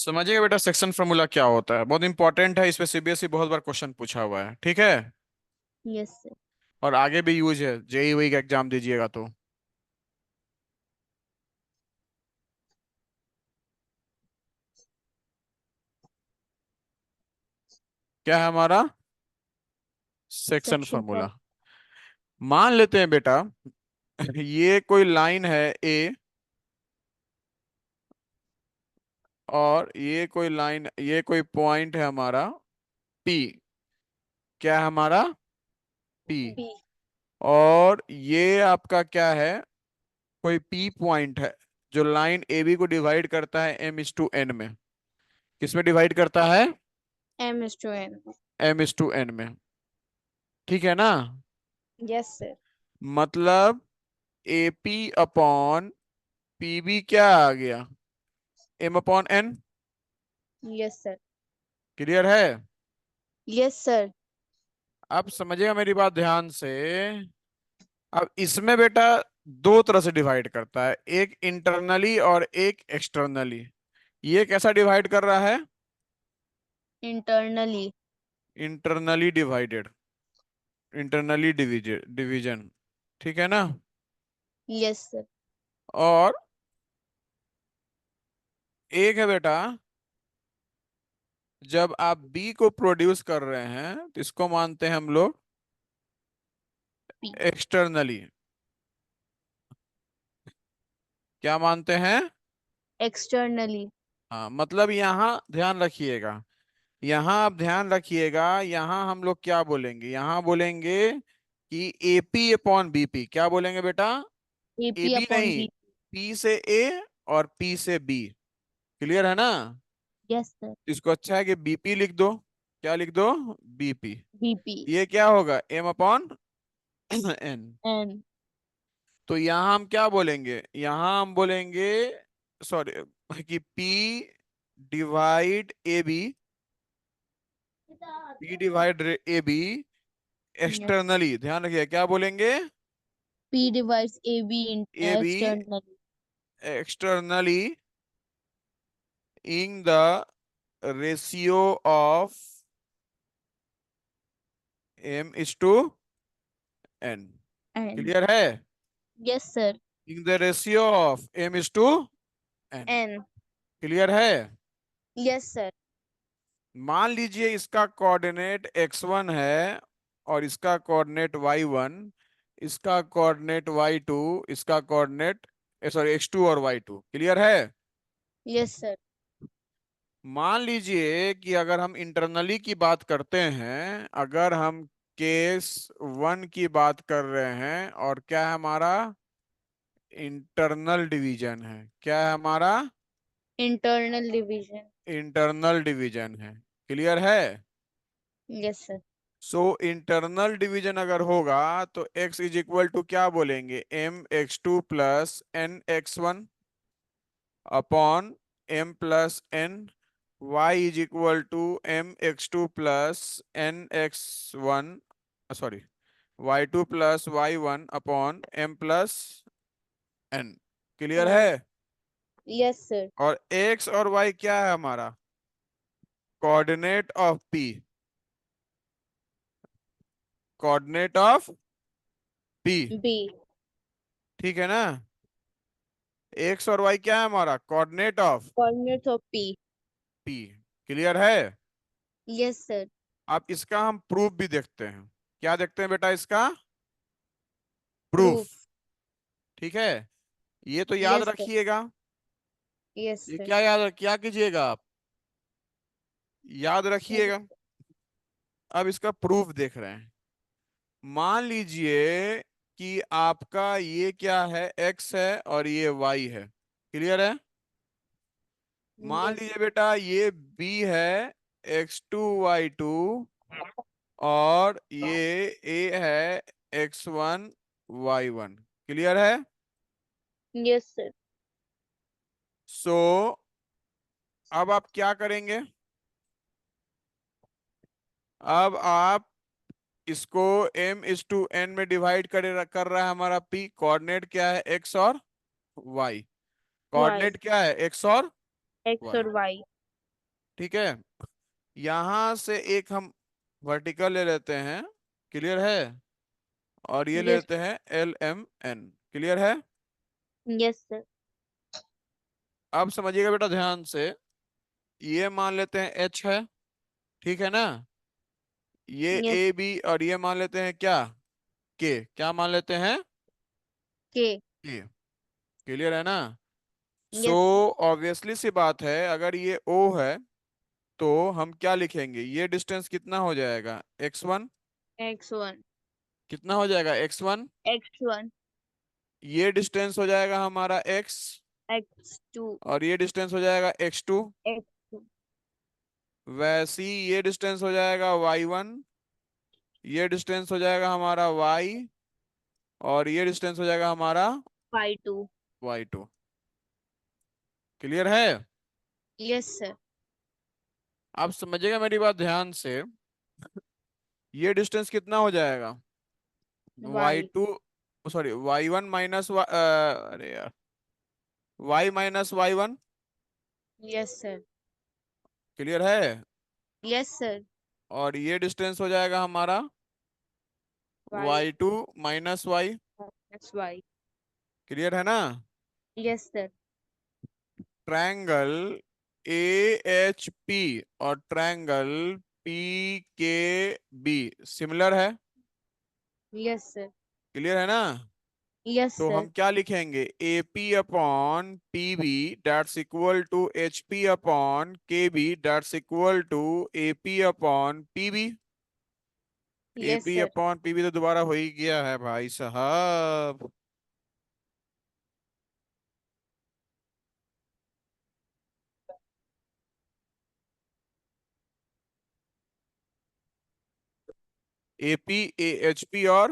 समझिएगा बेटा, section formula क्या होता है, बहुत इंपॉर्टेंट है। इस पे सीबीएसई बहुत बार क्वेश्चन पूछा हुआ है, ठीक है। Yes sir. और आगे भी यूज है, जेई वही का एग्जाम दीजिएगा तो। क्या है हमारा सेक्शन सेक्शन फार्मूला? फॉर। मान लेते हैं बेटा, ये कोई लाइन है ए, और ये कोई पॉइंट है हमारा पी। क्या है हमारा? पी। बी। और ये आपका क्या है? कोई पी पॉइंट है जो लाइन ए बी को डिवाइड करता है एम इज टू एन में। किसमें डिवाइड करता है? M is to N. M is to N में। ठीक है ना? Yes sir. मतलब A P upon P B क्या आ गया? M upon N. Yes sir. Clear है? Yes sir. अब समझिएगा मेरी बात ध्यान से। अब इसमें बेटा दो तरह से डिवाइड करता है, एक इंटरनली और एक एक्सटर्नली। ये कैसा डिवाइड कर रहा है? Internally. Internally divided, internally division. ठीक है ना? Yes sir. और एक है बेटा, जब आप बी को प्रोड्यूस कर रहे हैं तो इसको मानते हैं हम लोग पी। एक्सटर्नली। क्या मानते हैं? एक्सटर्नली। हाँ, मतलब यहाँ ध्यान रखिएगा, यहाँ आप ध्यान रखिएगा, यहाँ हम लोग क्या बोलेंगे? यहाँ बोलेंगे कि एपी अपॉन बीपी। क्या बोलेंगे बेटा? ए ए पी बी अपॉन नहीं, बी। पी से ए और पी से बी। क्लियर है ना? Yes sir. इसको अच्छा है कि बीपी लिख दो। क्या लिख दो? बीपी। B P. ये क्या होगा? M upon N. एन। तो यहाँ हम क्या बोलेंगे? यहाँ हम बोलेंगे, सॉरी, कि P divide A B, P divide A B yes. Externally. ध्यान रखिए, क्या बोलेंगे? P divides A B A B externally. Externally in the ratio of M is to N. N. Clear है? Yes sir. In the ratio of M is to N. N. Clear है? Yes sir. मान लीजिए इसका coordinate x1 है, और इसका coordinate y1, इसका coordinate y2, इसका कोऑर्डिनेट, सॉरी, x2 और y2। क्लियर है? Yes sir. मान लीजिए कि अगर हम इंटरनली की बात करते हैं, अगर हम केस वन की बात कर रहे हैं, और क्या है हमारा? इंटरनल डिवीजन है। क्या है हमारा? Internal division. इंटरनल डिवीजन है। क्लियर है? Yes sir. So internal division अगर होगा तो x इज इक्वल टू क्या बोलेंगे? M X two plus N X one upon M plus N. Y is equal to M X two plus N X one, sorry, Y two plus Y one upon M plus N. Clear N. है? Yes sir. और x और y क्या है हमारा? Coordinate of p। Coordinate of p। B. ठीक है ना? X और वाई क्या है हमारा? Coordinate of coordinates of P. P. Clear है? Yes sir. अब इसका हम प्रूफ भी देखते हैं। क्या देखते हैं बेटा इसका? प्रूफ। प्रूफ। ठीक है, ये तो याद यस सर। रखिएगा। यस ये सर। क्या कीजिएगा आप? याद रखिएगा। अब इसका प्रूफ देख रहे हैं। मान लीजिए कि आपका ये क्या है? एक्स है और ये वाई है। क्लियर है? मान यस। लीजिए बेटा ये बी है, x2 y2, और ये ए है, x1 y1। क्लियर है? Yes sir. सो अब आप क्या करेंगे? अब आप इसको m इज टू n में डिवाइड कर रहा है हमारा p। कोऑर्डिनेट क्या है? x और y। वाई। कोऑर्डिनेट क्या है? x और एक्स y। और वाई। ठीक है, यहां से एक हम वर्टिकल ले लेते हैं, क्लियर है, और ये ले Yes. लेते हैं LMN, क्लियर है। Yes, sir. अब समझिएगा बेटा ध्यान से, ये मान लेते हैं H है, ठीक है ना, ये Yes. AB, और ये मान लेते हैं क्या, K, क्या मान लेते हैं, K. K, क्लियर है ना। सो Yes, sir. ऑब्वियसली सी बात है, अगर ये O है तो हम क्या लिखेंगे, ये डिस्टेंस कितना हो जाएगा, x1, X1. कितना हो जाएगा x1, X1. ये डिस्टेंस हो जाएगा हमारा x, X2. और ये डिस्टेंस हो जाएगा x2, X2. वैसे ही ये डिस्टेंस हो जाएगा y1, ये डिस्टेंस हो जाएगा हमारा y, और ये डिस्टेंस हो जाएगा हमारा Y2. y2, क्लियर है। Yes, sir. आप समझिएगा मेरी बात ध्यान से, ये डिस्टेंस कितना हो जाएगा, Y. y2, sorry y1 minus, अरे यार, y minus y1, Yes, sir. Clear है, Yes, sir. और ये डिस्टेंस हो जाएगा हमारा Y. y2 minus y, That's Y. Clear है ना। Yes, sir. ट्रायंगल AHP और ट्रायंगल PKB सिमिलर है, Yes, sir. क्लियर है ना। Yes, तो sir. हम क्या लिखेंगे, AP upon PB that's equal to HP upon KB that's equal to AP upon PB। Yes, AP sir. Upon PB तो दोबारा हो ही गया है भाई साहब। AP AHP और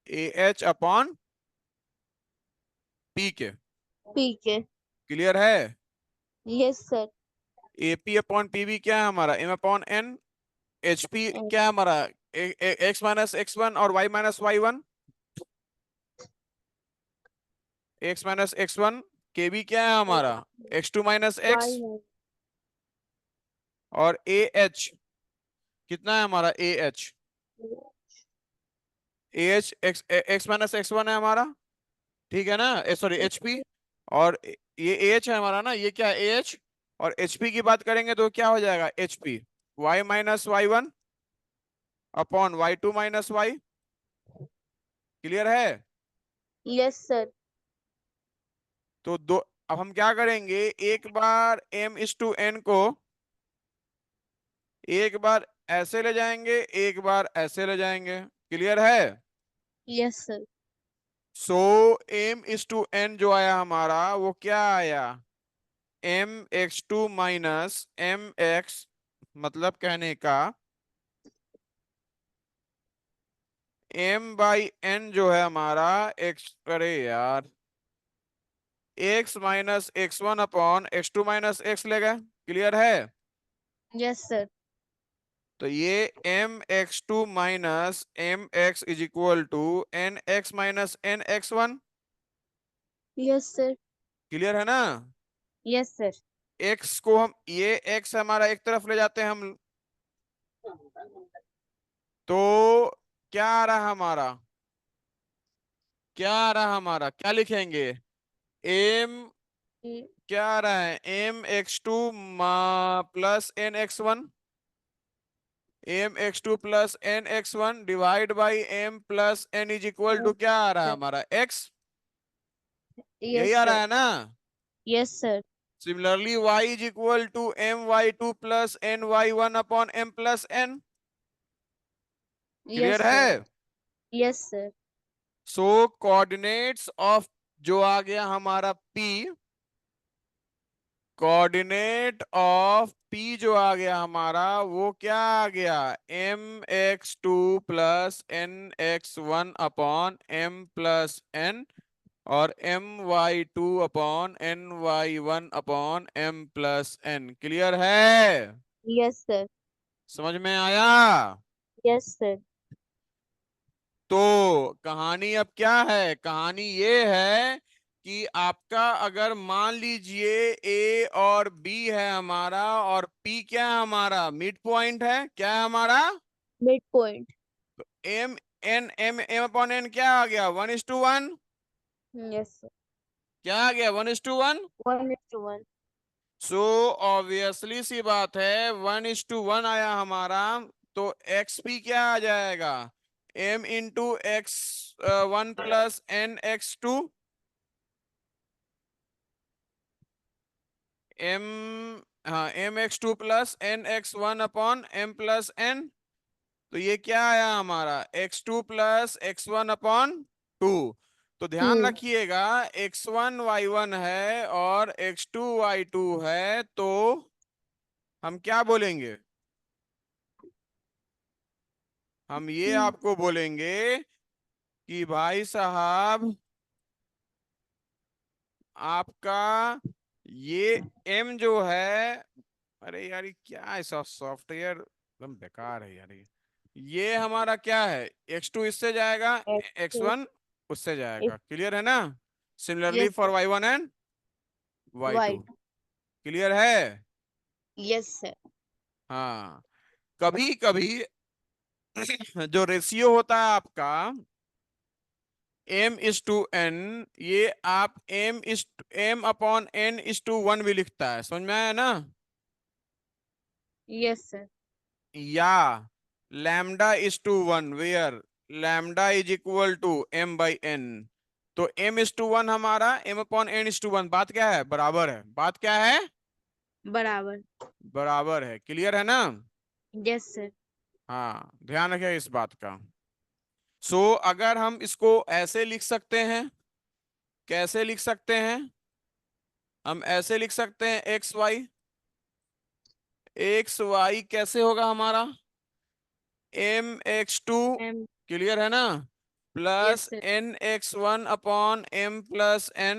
AH अपॉन P के, PK. क्लियर है। Yes, sir. AP upon PB क्या है हमारा, M अपॉन N, HP क्या है हमारा, X माइनस x1 और Y minus y1, X minus x1, KB क्या है हमारा, x2 माइनस x, Y. और AH कितना है हमारा, AH, AH x minus x1 है हमारा, ठीक है ना, सॉरी HP, और ये AH है हमारा ना, ये क्या है AH, और HP की बात करेंगे तो क्या हो जाएगा HP, Y minus y1 upon y2 minus y, clear है। Yes, sir. तो दो, अब हम क्या करेंगे, एक बार M/N को एक बार ऐसे ले जाएंगे, एक बार ऐसे ले जाएंगे, क्लियर है। Yes, sir. सो M/N जो आया हमारा वो क्या आया, mx2 माइनस mx, मतलब कहने का m/n जो है हमारा x, अरे यार, x minus x1 upon x2 minus x लेगा, क्लियर है। Yes, sir. तो ये mx2 minus mx is equal to nx minus nx1, Yes, sir. Clear है ना। Yes, sir. x को हम, ये x हमारा एक तरफ ले जाते हैं हम, तो क्या आ रहा हमारा, क्या आ रहा हमारा, क्या लिखेंगे, m, क्या आ रहा है, mx2 plus nx1, mx2 plus nx1 divide by m plus n is equal to क्या आ रहा है हमारा x, यही Yes, आ sir. रहा है ना। Yes, sir. Similarly y is equal to my2 plus ny1 upon m plus n, Yes, clear sir. है। Yes, sir. So coordinates of जो आ गया हमारा p, कोऑर्डिनेट ऑफ p जो आ गया हमारा वो क्या आ गया, mx2 plus nx1 upon m plus n, और my2 upon ny1 upon m plus n, clear है, Yes, sir. समझ में आया। Yes, sir. तो कहानी अब क्या है, कहानी ये है कि आपका अगर मान लीजिए ए और बी है हमारा और पी क्या है हमारा, मिड पॉइंट है, क्या है हमारा, mid point. M N M M upon N क्या आ गया, 1:1, यस सर। क्या आ गया, 1:1। 1:1। सो ऑब्वियसली सी बात है 1:1 आया हमारा, तो एक्स पी क्या आ जाएगा, M into X 1 plus N X two, M, हाँ M X two plus N X one upon M plus N. तो ये क्या आया हमारा, X two plus X one upon two. तो ध्यान 2। रखिएगा एक्स वन वाई वन है और एक्स टू वाई टू है, तो हम क्या बोलेंगे, हम ये आपको बोलेंगे कि भाई साहब आपका ये एम जो है, अरे यार ये क्या ऐसा सॉफ्टवेयर एकदम बेकार है यार ये हमारा क्या है, एक्स टू इससे जाएगा, एक्स X2। वन उससे जाएगा, क्लियर है ना। Similarly yes for sir. Y one and Y two, Y2। Clear है। Yes sir. हाँ, कभी कभी जो रेशियो होता है आपका m:n, ये आप m अपॉन n:1 भी लिखता है, समझ में आया ना, यस सर। या λ:1 वेयर λ=m/n। तो m:1 हमारा m/n:1, बात क्या है, बराबर है, बात क्या है, बराबर। बराबर है, क्लियर है ना। Yes sir. हाँ ध्यान रखिए इस बात का। सो अगर हम इसको ऐसे लिख सकते हैं, कैसे लिख सकते हैं, हम ऐसे लिख सकते हैं एक्स वाई, एक्स वाई कैसे होगा हमारा, m x2, M। क्लियर है ना, yes plus sir. n:1 upon m plus n,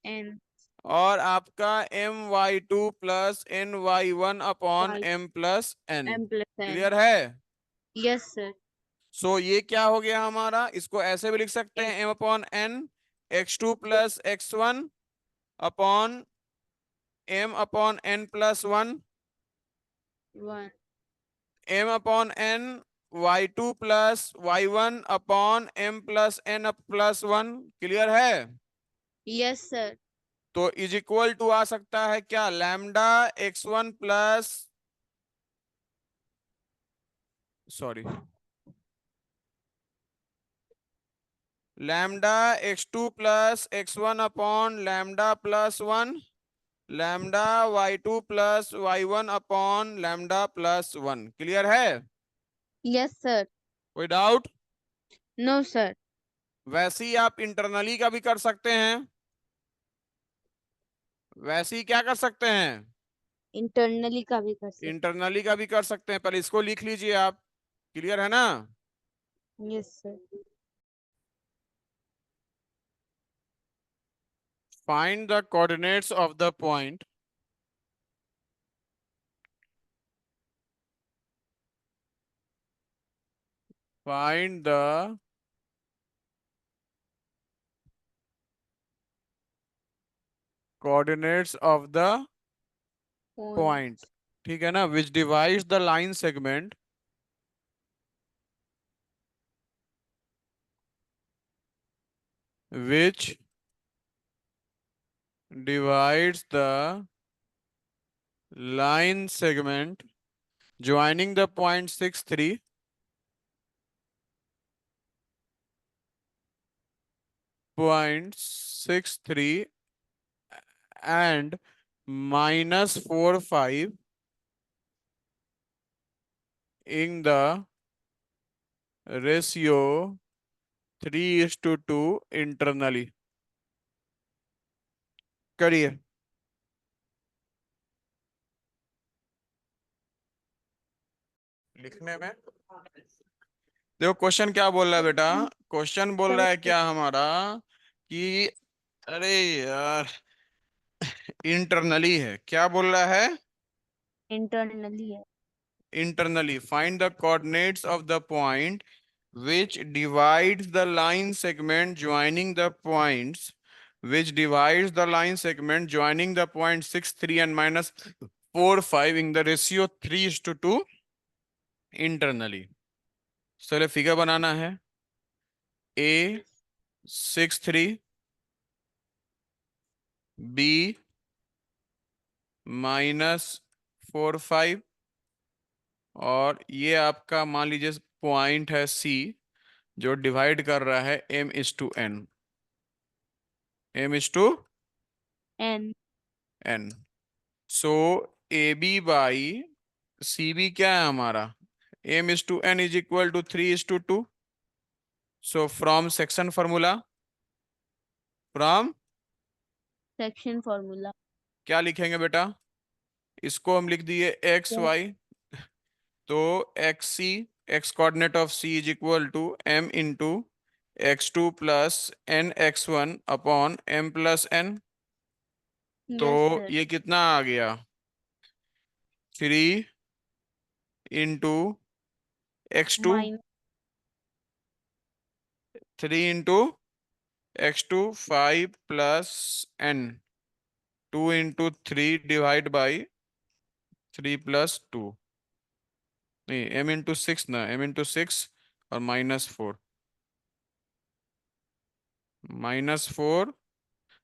N। और आपका my2 plus ny1 upon Y। m plus n, M+N। Clear है। Yes sir. सो ये क्या हो गया हमारा, इसको ऐसे भी लिख सकते X। हैं m upon n x2 plus x1 upon m upon n plus 1, 1। m upon n y2 plus y1 upon m plus n plus 1, clear है। Yes sir. तो इज इक्वल टू आ सकता है क्या, lambda x1 plus, sorry, lambda x2 plus x1 upon lambda plus 1, lambda y2 plus y1 upon lambda plus 1, clear है। Yes sir. कोई doubt. No sir. वैसे ही आप इंटरनली का भी कर सकते हैं, वैसे ही क्या कर सकते हैं, इंटरनली का भी कर सकते। इंटरनली का भी कर सकते हैं, पहले इसको लिख लीजिए आप, क्लियर है ना। Yes sir. Find the coordinates of the point find the coordinates of the point, point. ठीक है ना, विच divides the line segment which divides the line segment joining the point 63 0.63 and -45 in the ratio 3:2 internally, करिए। लिखने में देखो question क्या बोल रहा है बेटा, क्वेश्चन बोल रहा है क्या हमारा कि, अरे यार इंटरनली है, क्या बोल रहा है, इंटरनली है। internally find the coordinates of the point which divides the line segment joining the points which divides the line segment joining the point 6, 3 and minus 4, 5 in the ratio 3:2 internally. चलिए figure बनाना है। A 6, 3, B -4, 5 और ये आपका मान लीजिए point है C जो divide कर रहा है M/N। N M/N। So AB by CB क्या है हमारा? M/N is equal to 3:2। So from section formula, from section formula. क्या लिखेंगे बेटा? इसको हम लिख दिए एक्स Yes, वाई। तो XC, X coordinate of C is equal to M into x2 plus N x1 upon M+N। तो yes sir. ये कितना आ गया? 3 into x2, Minus 3 into x2 5 plus N, 2 into 3 divide by 3+2। नहीं, M/6 ना, M/6 और -4, -4।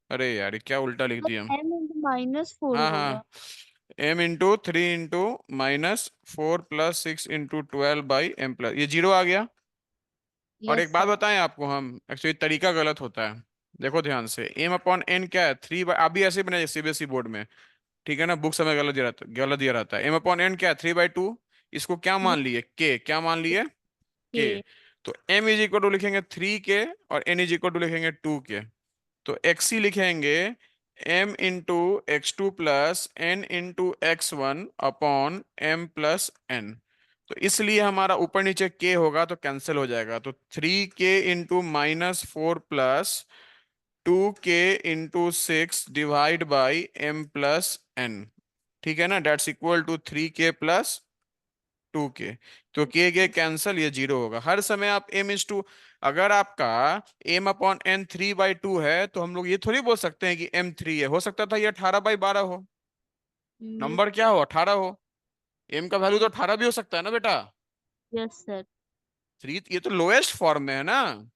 अरे यार ये क्या उल्टा लिख दिया। M into -4 हाँ होगा। हाँ, M/3 into -4 plus 6 into 12 by M+, ये 0 आ गया। और Yes एक बात sir. बताएं आपको, हम एक्चुअली तरीका गलत होता है। देखो ध्यान से, M/N क्या है? 3 बाई, आप भी ऐसे ही बनाइए CBSE बोर्ड में, ठीक है ना? बुक समय गलत दिया रहता है। M/N क्या है? 3/2। इसको क्या मान Yes लिए? K, क्या मान लिए? K। K. तो M इज इक्वल टू लिखेंगे 3K और N इज इक्वल टू लिखेंगे 2K। तो XC लिखेंगे M/x2 plus N/x1 upon M+N। तो इसलिए हमारा ऊपर नीचे K होगा तो कैंसिल हो जाएगा। तो 3K into -4 plus 2K into 6 divide by M+N। ठीक है ना? That's equal to 3K plus 2K। तो के कैंसल, ये 0 होगा। हर समय आप M/2, अगर आपका M/N 3/2 है तो हम लोग ये थोड़ी बोल सकते हैं कि M3 है। हो सकता था ये 18/12 हो, Yes नंबर क्या sir. हो, 18 हो। M का वैल्यू तो 18 भी हो सकता है ना बेटा। Yes sir. 3 ये तो लोएस्ट फॉर्म में है ना,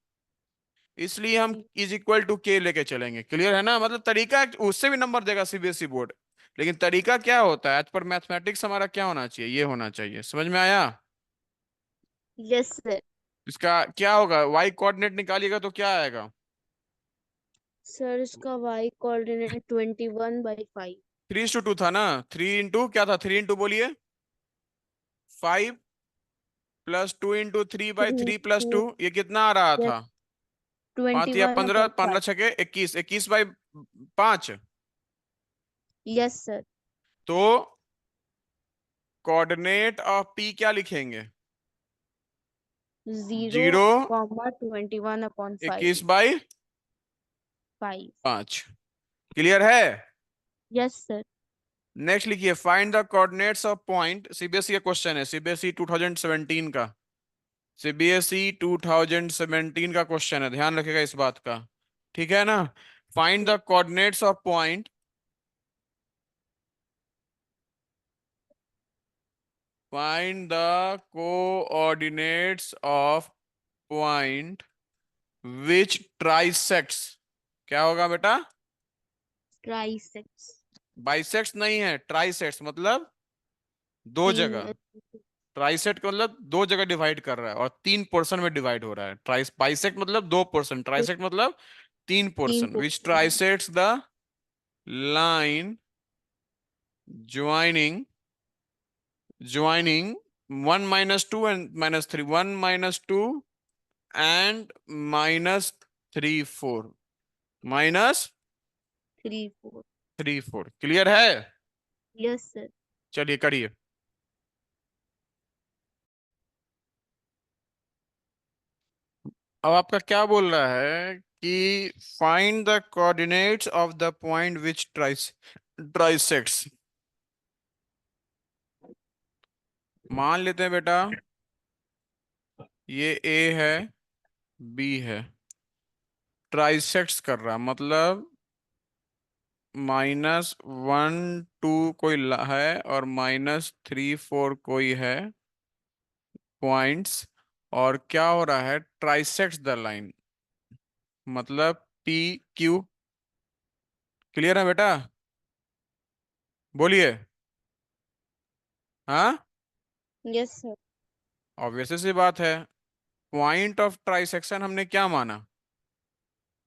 इसलिए हम इज इक्वल टू के लेके चलेंगे। क्लियर है ना? मतलब तरीका उससे भी नंबर देगा CBSE बोर्ड, लेकिन तरीका क्या होता है एज पर मैथमेटिक्स हमारा क्या होना चाहिए, ये होना चाहिए। समझ में आया? Yes sir. इसका क्या होगा? वाई कोऑर्डिनेट निकालिएगा तो क्या आएगा? सर इसका y कोऑर्डिनेट 21/5। 3:2 था ना? 3 इंटू क्या था? 3 इंटू बोलिए 5 प्लस 2 इंटू 3/3+2, 3 ये कितना आ रहा yes था? 5 या 21 15, upon 15 5। छके 21, 21/5। Yes sir. तो कोऑर्डिनेट ऑफ P क्या लिखेंगे? 0, 0, 21/5। 21/5। 5। क्लियर है? Yes sir. नेक्स्ट लिखिए, find the coordinates of point. CBSE का क्वेश्चन है, CBSE 2017 का। CBSE 2017 का क्वेश्चन है, ध्यान रखिएगा इस बात का। ठीक है ना? Find the coordinates of point, find the coordinates of point which trisects. क्या होगा बेटा? ट्राइसेक्स। बाइसेक्ट्स नहीं है, ट्राइसेक्ट्स मतलब दो तीन। जगह। ट्राइसेक्ट का मतलब दो जगह डिवाइड कर रहा है और तीन पोर्शन में डिवाइड हो रहा है। ट्राइस बाइसेक्ट मतलब दो पोर्शन, ट्राइसेक्ट मतलब तीन तीन portion. Which portion. Trisects the line joining, joining 1 - 2 and -3, 1 - 2 and -3 4, -3 4। -3 4। Clear है? Yes sir. चलिए करिए। अब आपका क्या बोल रहा है कि find the coordinates of the point which trisects. मान लेते हैं बेटा ये A है, B है, ट्राइसेक्ट्स कर रहा मतलब -1 2 कोई है और -3 4 कोई है पॉइंट्स। और क्या हो रहा है, ट्राइसेक्ट्स द लाइन, मतलब PQ। क्लियर है बेटा? बोलिए। हाँ, यस सर। ऑब्वियस सी बात है। पॉइंट ऑफ ट्राइसेक्शन हमने क्या माना?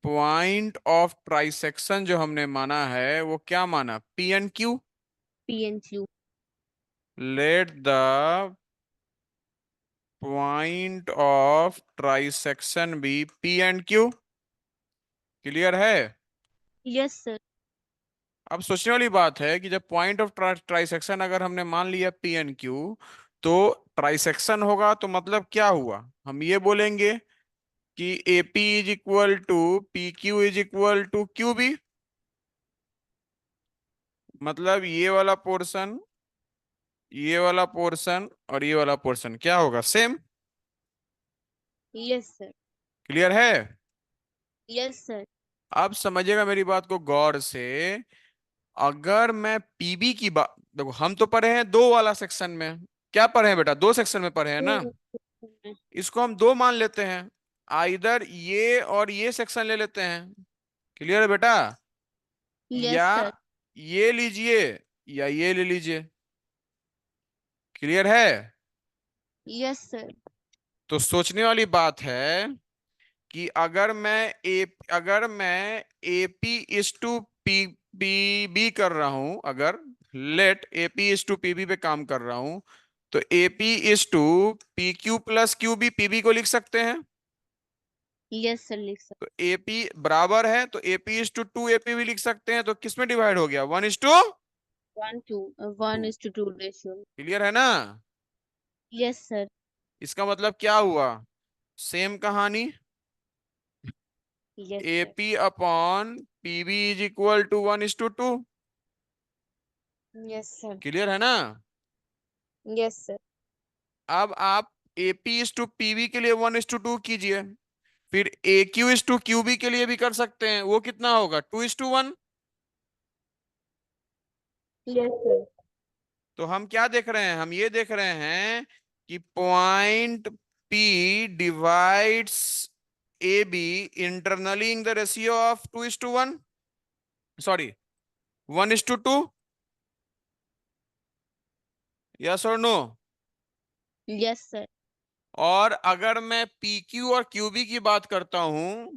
पॉइंट ऑफ ट्राइसेक्शन जो हमने माना है वो क्या माना? PNQ। PNQ। Let the point of trisection be PNQ। Clear है? Yes sir. अब सोचने वाली बात है कि जब पॉइंट ऑफ ट्राइसेक्शन अगर हमने मान लिया PNQ, तो ट्राइसेक्शन होगा तो मतलब क्या हुआ? हम ये बोलेंगे कि AP is equal to PQ is equal to QB। मतलब ये वाला पोर्शन और ये वाला पोर्शन क्या होगा? सेम। Yes sir. क्लियर है? Yes sir. अब समझिएगा मेरी बात को गौर से। अगर मैं PB की बात, देखो हम तो पढ़े हैं दो वाला सेक्शन में। क्या पढ़े हैं बेटा? दो सेक्शन में पढ़े हैं ना। इसको हम दो मान लेते हैं। आइदर ये और ये सेक्शन ले लेते हैं। क्लियर है बेटा? यस या सर। ये लीजिए या ये ले लीजिए। क्लियर है? Yes sir. तो सोचने वाली बात है कि अगर मैं AP इज टू PB कर रहा हूं, अगर let AP is to PB पे काम कर रहा हूं, तो AP is to PQ plus QB PB को लिख सकते हैं। यस सर लिख तो AP बराबर है तो AP इज टू 2 AP भी लिख सकते हैं। तो किस में डिवाइड हो गया? 1:2। 1:1 रेशियो। क्लियर है ना? Yes sir. इसका मतलब क्या हुआ? सेम कहानी। Yes sir. AP upon PB is equal to 1:2। Yes sir. Clear है ना? Yes sir. अब आप AP इज टू PB के लिए 1:2 कीजिए। फिर AQ इज टू QB के लिए भी कर सकते हैं। वो कितना होगा? 2:1। Yes sir. तो हम क्या देख रहे हैं? हम ये देख रहे हैं कि point P divides AB internally in the ratio of 2:1, sorry 1:2। Yes और नो? Yes sir. और अगर मैं PQ और QB की बात करता हूं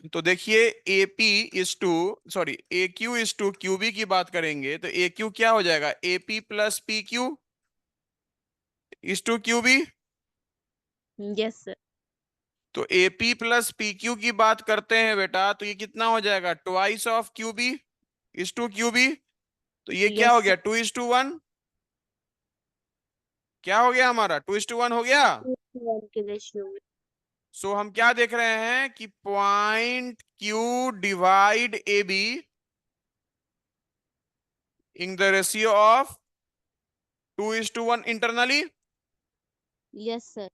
तो देखिए AP is to sorry AQ is to QB की बात करेंगे तो AQ क्या हो जाएगा? AP plus PQ is to QB। Yes sir. तो AP प्लस PQ की बात करते हैं बेटा, तो ये कितना हो जाएगा? Twice of QB is to QB। तो ये क्या यस हो सर। गया? 2:1। क्या हो गया हमारा? 2:1 हो गया। 2:1 के रेशियो में। सो हम क्या देख रहे हैं कि point Q divide AB in the ratio of 2:1 internally. Yes sir.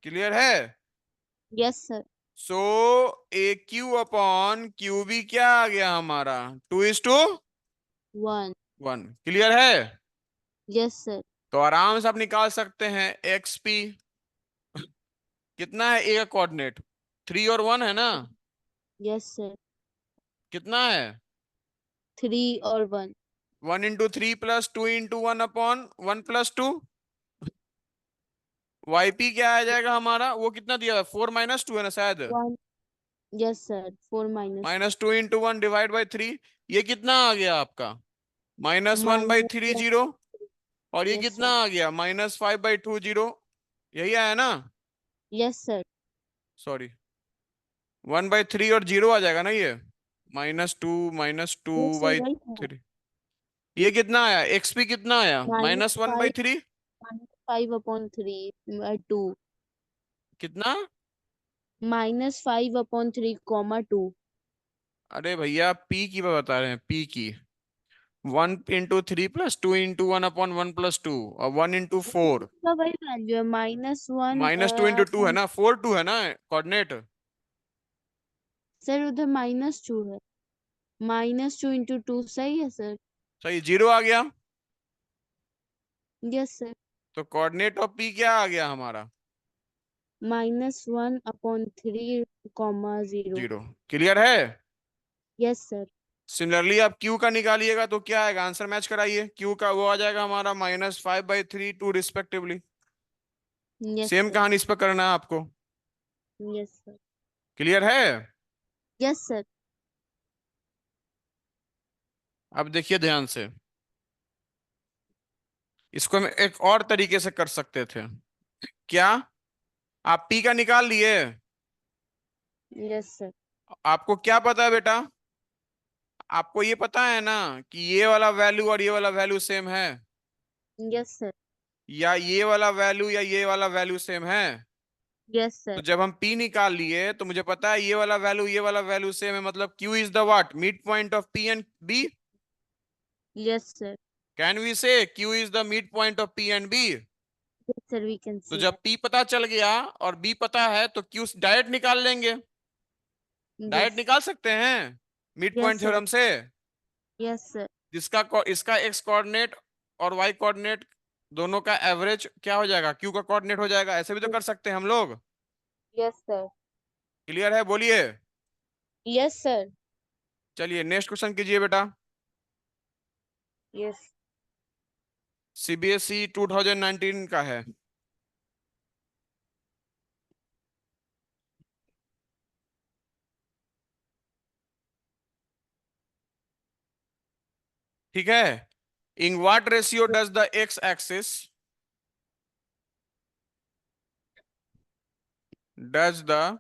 Clear है? Yes sir. So AQ upon QB क्या आ गया हमारा? 2:1। 1। क्लियर है? Yes sir. तो आराम से आप निकाल सकते हैं XP। कितना है A का कोऑर्डिनेट? 3 और 1 है ना? Yes sir. कितना है? 3 और 1। 1:3 प्लस 2:1 अपॉन 1+2। YP क्या आ जाएगा हमारा? वो कितना दिया? 4-2 है ना शायद। 1। Yes sir, 4 - 2। -2 × 1 divide by 3। ये कितना आ गया आपका? -1/3 -1। 0। और ये यस कितना सर। आ गया? -5/2 0। यही आया ना? Yes sir. सॉरी, 1/3 और 0 आ जाएगा ना ये। -2 -2 यस सर बाई वही था। 3। ये कितना आया? XP कितना आया? Minus five -1/3। -5/3/2। कितना? -5/3, 2। अरे भैया P की बात बता रहे हैं, P की। 1 × 3 प्लस 2 × 1 अपॉन 1+2 और 1 × 4। इसका वही वैल्यू है -1 -2 × 2 है अपॉन। ना, 4 2 है ना कोऑर्डिनेट। सर उधर -2 है। -2 into 2 सही है सर। सही, 0 आ गया। Yes sir. तो कोऑर्डिनेट ऑफ पी क्या आ गया हमारा? -1/3, 0। 0। क्लियर है? Yes sir. सिमिलरली आप क्यू का निकालिएगा तो क्या आएगा, आंसर मैच कराइए। क्यू का वो आ जाएगा हमारा -5/3, 2 रिस्पेक्टिवली। Yes same sir. कहानी इस पर करना है आपको। Yes sir. क्लियर है? Yes sir. अब देखिए ध्यान से, इसको हम एक और तरीके से कर सकते थे। क्या? आप पी का निकाल लिए? Yes sir. आपको क्या पता है बेटा? आपको ये पता है ना कि ये वाला वैल्यू और ये वाला वैल्यू सेम है, यस सर। या ये वाला वैल्यू या ये वाला वैल्यू सेम है? यस तो सर। जब हम पी निकाल लिए तो मुझे पता है ये वाला वैल्यू सेम है, मतलब Q is the what, mid point of P and B. Yes sir. Can we say Q is the mid point of P and B? Yes sir, we can तो सी जब that. P पता चल गया और B पता है तो Q direct निकाल लेंगे। Direct yes. निकाल सकते हैं mid yes point sir. Theorem से। Yes sir. इसका एक्स कोऑर्डिनेट और वाई कोऑर्डिनेट दोनों का एवरेज क्या हो जाएगा, क्यू का कोऑर्डिनेट हो जाएगा। ऐसे भी तो कर सकते हैं हम लोग। Yes sir. क्लियर है? बोलिए। Yes sir. चलिए नेक्स्ट क्वेश्चन कीजिए बेटा। यस। सीबीएसई 2019 का है। ठीक है। इन what ratio does the x axis, does the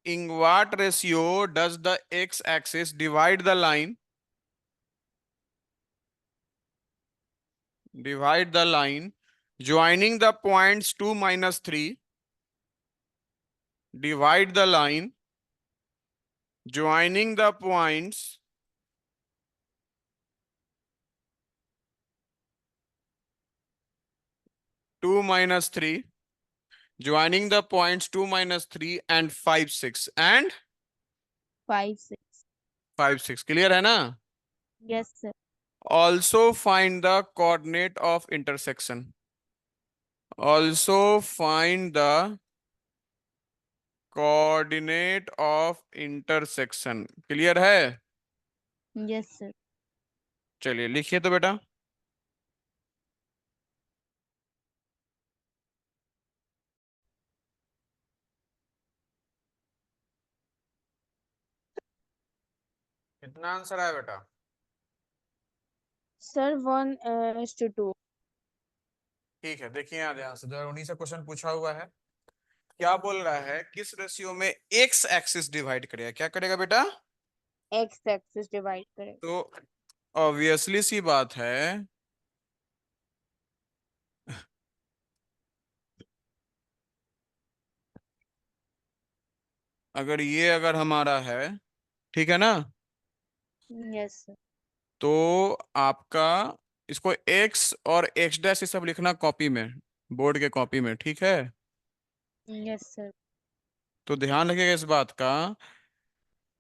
in what ratio does the x axis divide the line joining the points 2 minus 3, divide the line joining the points 2 minus 3, joining the points 2 minus 3 and 5 6 and 5 6। 5 6। Clear है ना? Yes sir. Also find the coordinate of intersection, also find the coordinate of intersection। Clear है? Yes sir. चलिए लिखिए तो बेटा। कितना answer आया बेटा? सर 1:2। ठीक है, देखिए यहाँ ध्यान से, 2019 से क्वेश्चन पूछा हुआ है। क्या बोल रहा है, किस रेशियो में एक्स एक्सिस डिवाइड करेगा, क्या करेगा बेटा? एक्स एक्सिस डिवाइड करें। तो ऑब्वियसली सी बात है, अगर ये अगर हमारा है, ठीक है ना, यस सर। तो आपका इसको एक्स और एक्स डैश ये सब लिखना कॉपी में, बोर्ड के कॉपी में, ठीक है? Yes sir. तो ध्यान रखिएगा इस बात का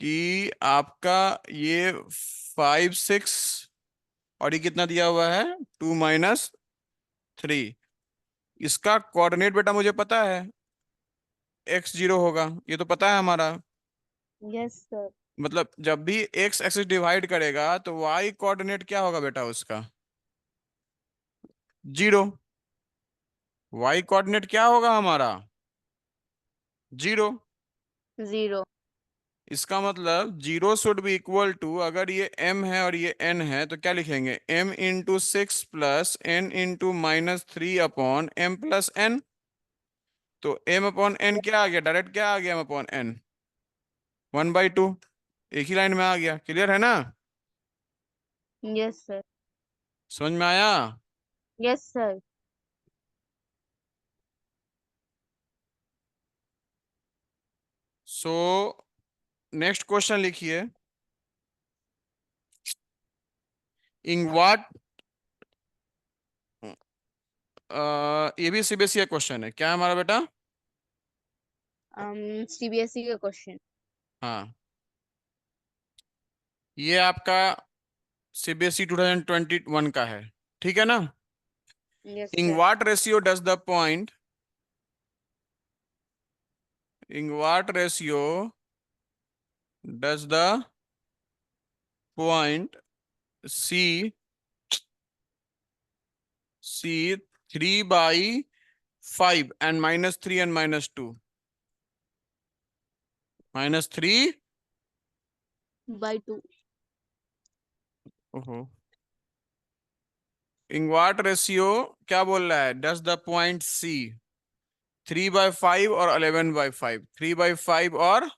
कि आपका ये 5 6 और ये कितना दिया हुआ है, 2 - 3, इसका कोऑर्डिनेट बेटा मुझे पता है, x0 होगा, ये तो पता है हमारा। Yes sir. मतलब जब भी x एक्सिस डिवाइड करेगा तो y कोऑर्डिनेट क्या होगा बेटा उसका, 0। y कोऑर्डिनेट क्या होगा हमारा, 0। 0। इसका मतलब 0 शुड बी इक्वल टू, अगर ये m है और ये n है तो क्या लिखेंगे, m × 6 + n × -3/m + n। तो m/n क्या आ गया, डायरेक्ट क्या आ गया, m/n 1/2, एक ही लाइन में आ गया। क्लियर है ना? Yes sir. समझ में आया? Yes sir. So next question लिखिए। इन व्हाट, ये भी सीबीएसई क्वेश्चन है, क्या है हमारा बेटा? सीबीएसई का क्वेश्चन। हाँ, ये आपका सीबीएसई 2021 का है, ठीक है ना? Yes, in sir. What ratio does the point, in what ratio does the point C 3/5 and -3 and -2, -3, By 2. ओहो, इन व्हाट रेशियो क्या बोल रहा है, डज द पॉइंट सी 3/5 और 11/5, 3/5 और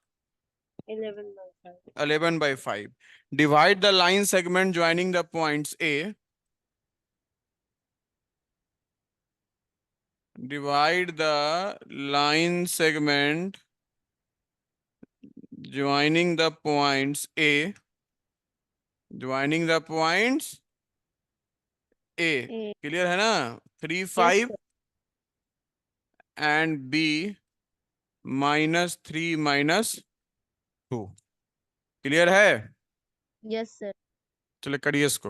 11/5. 11/5, divide the line segment joining the points A, divide the line segment joining the points A, joining the points A, A. Clear है ना? 3 Yes, 5 sir. And B -3 -2, clear है? Yes, sir. चलो करिए इसको।